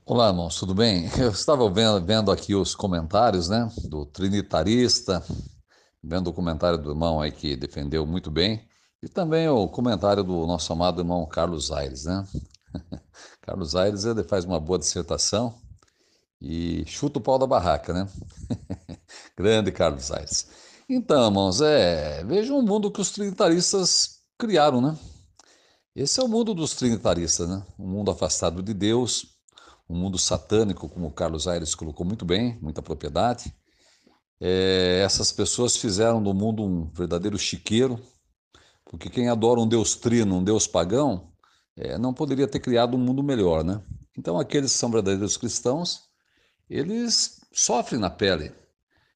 Olá, irmãos, tudo bem? Eu estava vendo aqui os comentários, né, do Trinitarista, vendo o comentário do irmão aí que defendeu muito bem, e também o comentário do nosso amado irmão Carlos Aires, né? Carlos Aires, ele faz uma boa dissertação e chuta o pau da barraca, né? Grande Carlos Aires. Então, irmãos, vejam o mundo que os trinitaristas criaram, né? Esse é o mundo dos trinitaristas, né? Um mundo afastado de Deus, um mundo satânico, como o Carlos Aires colocou muito bem, muita propriedade. Essas pessoas fizeram do mundo um verdadeiro chiqueiro, porque quem adora um Deus trino, um Deus pagão, não poderia ter criado um mundo melhor, né? Então, aqueles que são verdadeiros cristãos, eles sofrem na pele,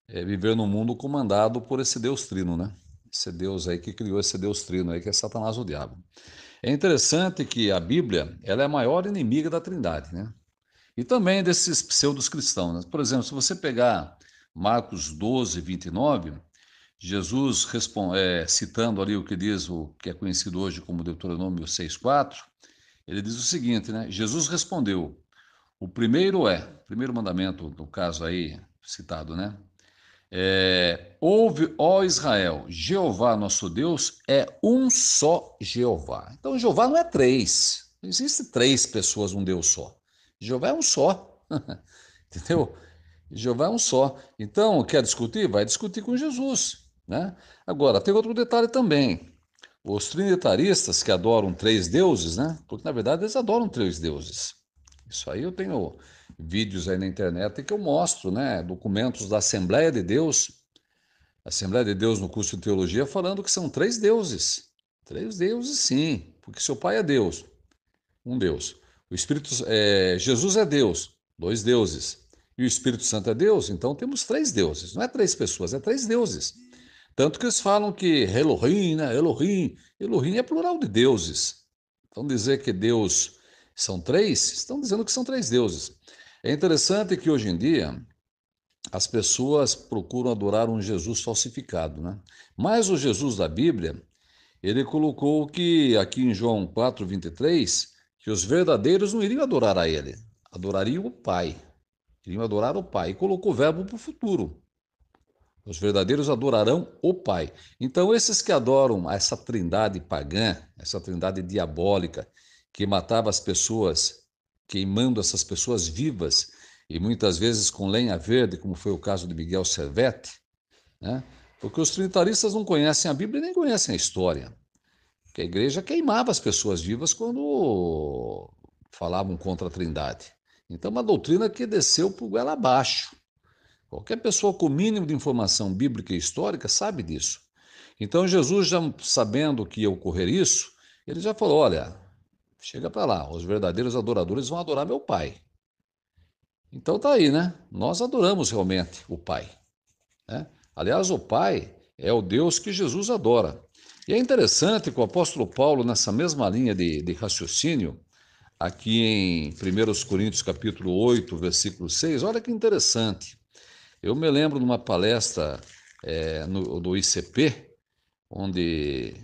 viver num mundo comandado por esse Deus trino, né? Esse Deus aí que criou esse Deus trino aí, que é Satanás o diabo. É interessante que a Bíblia, ela é a maior inimiga da Trindade, né? E também desses pseudos cristãos, né? Por exemplo, se você pegar Marcos 12, 29, Jesus citando ali o que diz o que é conhecido hoje como Deuteronômio 6,4, ele diz o seguinte, né? Jesus respondeu: primeiro mandamento, no caso aí citado, né? Ouve, ó Israel, Jeová nosso Deus é um só Jeová. Então, Jeová não é três. Não existe três pessoas, um Deus só. Jeová é um só. Entendeu? Jeová é um só. Então, quer discutir? Vai discutir com Jesus, né? Agora, tem outro detalhe também. Os trinitaristas que adoram três deuses, né? Porque na verdade eles adoram três deuses. Isso aí eu tenho vídeos aí na internet que eu mostro, né? Documentos da Assembleia de Deus no curso de teologia, falando que são três deuses. Três deuses, sim, porque seu pai é Deus, um Deus. Jesus é Deus, dois deuses. E o Espírito Santo é Deus, então temos três deuses. Não é três pessoas, é três deuses. Tanto que eles falam que Elohim, né? Elohim. Elohim é plural de deuses. Então dizer que Deus são três, estão dizendo que são três deuses. É interessante que hoje em dia as pessoas procuram adorar um Jesus falsificado, né? Mas o Jesus da Bíblia, ele colocou que aqui em João 4:23, que os verdadeiros não iriam adorar a ele, adorariam o Pai. Iriam adorar o Pai. E colocou o verbo para o futuro. Os verdadeiros adorarão o Pai. Então, esses que adoram essa trindade pagã, essa trindade diabólica, que matava as pessoas, queimando essas pessoas vivas, e muitas vezes com lenha verde, como foi o caso de Miguel Servetti, né? Porque os trinitaristas não conhecem a Bíblia e nem conhecem a história. Que a igreja queimava as pessoas vivas quando falavam contra a trindade. Então, uma doutrina que desceu por goela abaixo. Qualquer pessoa com o mínimo de informação bíblica e histórica sabe disso. Então, Jesus, já sabendo que ia ocorrer isso, ele já falou: olha, chega para lá, os verdadeiros adoradores vão adorar meu Pai. Então tá aí, né? Nós adoramos realmente o Pai, né? Aliás, o Pai é o Deus que Jesus adora. E é interessante que o apóstolo Paulo, nessa mesma linha de raciocínio, aqui em 1 Coríntios capítulo 8, versículo 6, olha que interessante. Eu me lembro de uma palestra do ICP, onde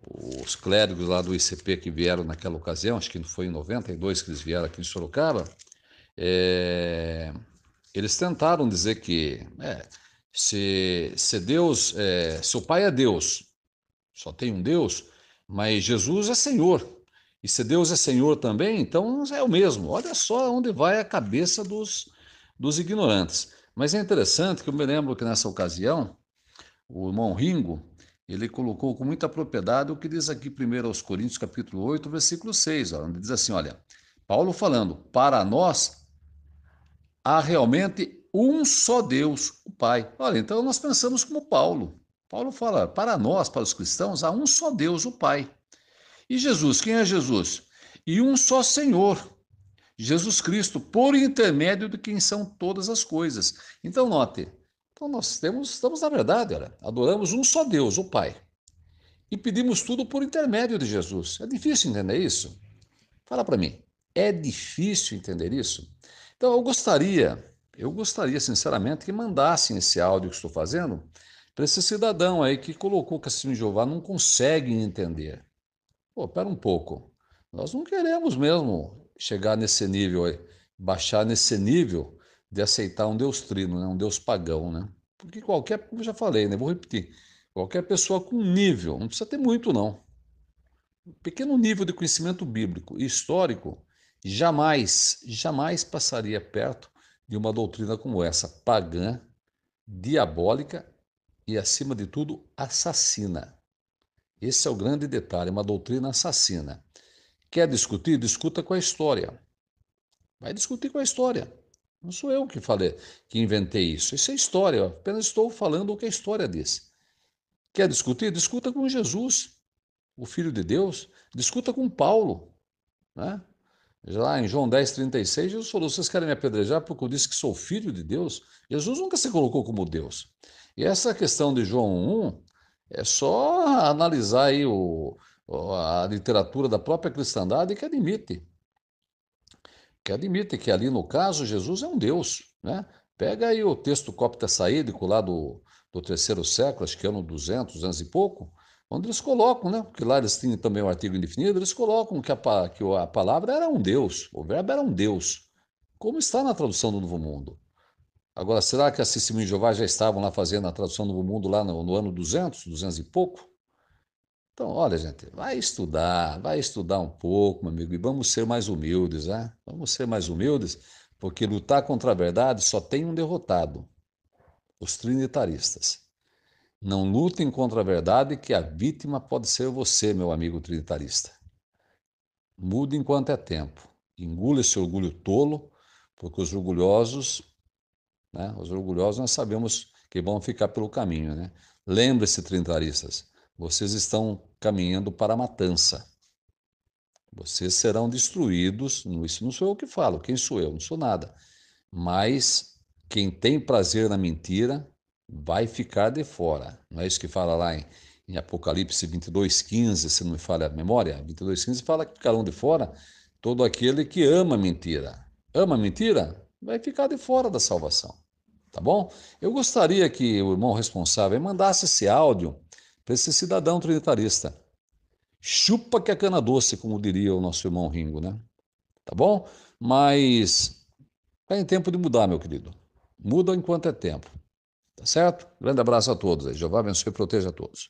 os clérigos lá do ICP que vieram naquela ocasião, acho que foi em 92 que eles vieram aqui em Sorocaba, é, eles tentaram dizer que se Deus, seu pai é Deus, só tem um Deus, mas Jesus é Senhor. E se Deus é Senhor também, então é o mesmo. Olha só onde vai a cabeça dos ignorantes. Mas é interessante que eu me lembro que nessa ocasião, o irmão Ringo, ele colocou com muita propriedade o que diz aqui primeiro aos Coríntios, capítulo 8, versículo 6, onde diz assim, olha, Paulo falando, para nós há realmente um só Deus, o Pai. Olha, então nós pensamos como Paulo. Paulo fala, para nós, para os cristãos, há um só Deus, o Pai. E Jesus, quem é Jesus? E um só Senhor, Jesus Cristo, por intermédio de quem são todas as coisas. Então, note, então estamos na verdade, olha, adoramos um só Deus, o Pai. E pedimos tudo por intermédio de Jesus. É difícil entender isso? Fala para mim, é difícil entender isso? Então, eu gostaria sinceramente que mandassem esse áudio que estou fazendo para esse cidadão aí que colocou que assim Jeová não consegue entender. Pô, pera um pouco. Nós não queremos mesmo chegar nesse nível aí baixar nesse nível de aceitar um Deus trino, né? Um Deus pagão, né? Porque qualquer, como eu já falei, né? Vou repetir, qualquer pessoa com nível, não precisa ter muito não, um pequeno nível de conhecimento bíblico e histórico, jamais passaria perto de uma doutrina como essa, pagã, diabólica e, acima de tudo, assassina. Esse é o grande detalhe, uma doutrina assassina. Quer discutir? Discuta com a história. Vai discutir com a história. Não sou eu que falei, que inventei isso. Isso é história. Eu apenas estou falando o que a história diz. Quer discutir? Discuta com Jesus, o Filho de Deus. Discuta com Paulo, né? Já em João 10:36, Jesus falou: vocês querem me apedrejar porque eu disse que sou filho de Deus? Jesus nunca se colocou como Deus. E essa questão de João 1 é só analisar aí a literatura da própria cristandade que admite que ali no caso Jesus é um Deus, né? Pega aí o texto copta saídico lá do terceiro século, acho que é no 200 e pouco, onde eles colocam, né? Porque lá eles tinham também o artigo indefinido, eles colocam que a palavra era um Deus, o verbo era um Deus, como está na tradução do Novo Mundo. Agora, será que as Testemunhas de Jeová já estavam lá fazendo a tradução do Novo Mundo lá no ano 200 e pouco? Então, olha, gente, vai estudar um pouco, meu amigo, e vamos ser mais humildes, né? Vamos ser mais humildes, porque lutar contra a verdade só tem um derrotado: os trinitaristas. Não lutem contra a verdade, que a vítima pode ser você, meu amigo trinitarista. Mude enquanto é tempo. Engula esse orgulho tolo, porque os orgulhosos nós sabemos que vão ficar pelo caminho, né? Lembre-se, trinitaristas, vocês estão caminhando para a matança. Vocês serão destruídos. Isso não sou eu que falo. Quem sou eu? Não sou nada. Mas quem tem prazer na mentira vai ficar de fora. Não é isso que fala lá em Apocalipse 22:15, se não me falha a memória? 22:15 fala que ficarão de fora todo aquele que ama a mentira. Ama a mentira? Vai ficar de fora da salvação. Tá bom? Eu gostaria que o irmão responsável mandasse esse áudio para esse cidadão trinitarista. Chupa que é cana doce, como diria o nosso irmão Ringo, né? Tá bom? Mas tá em tempo de mudar, meu querido. Muda enquanto é tempo. Tá certo? Grande abraço a todos. Jeová abençoe e proteja a todos.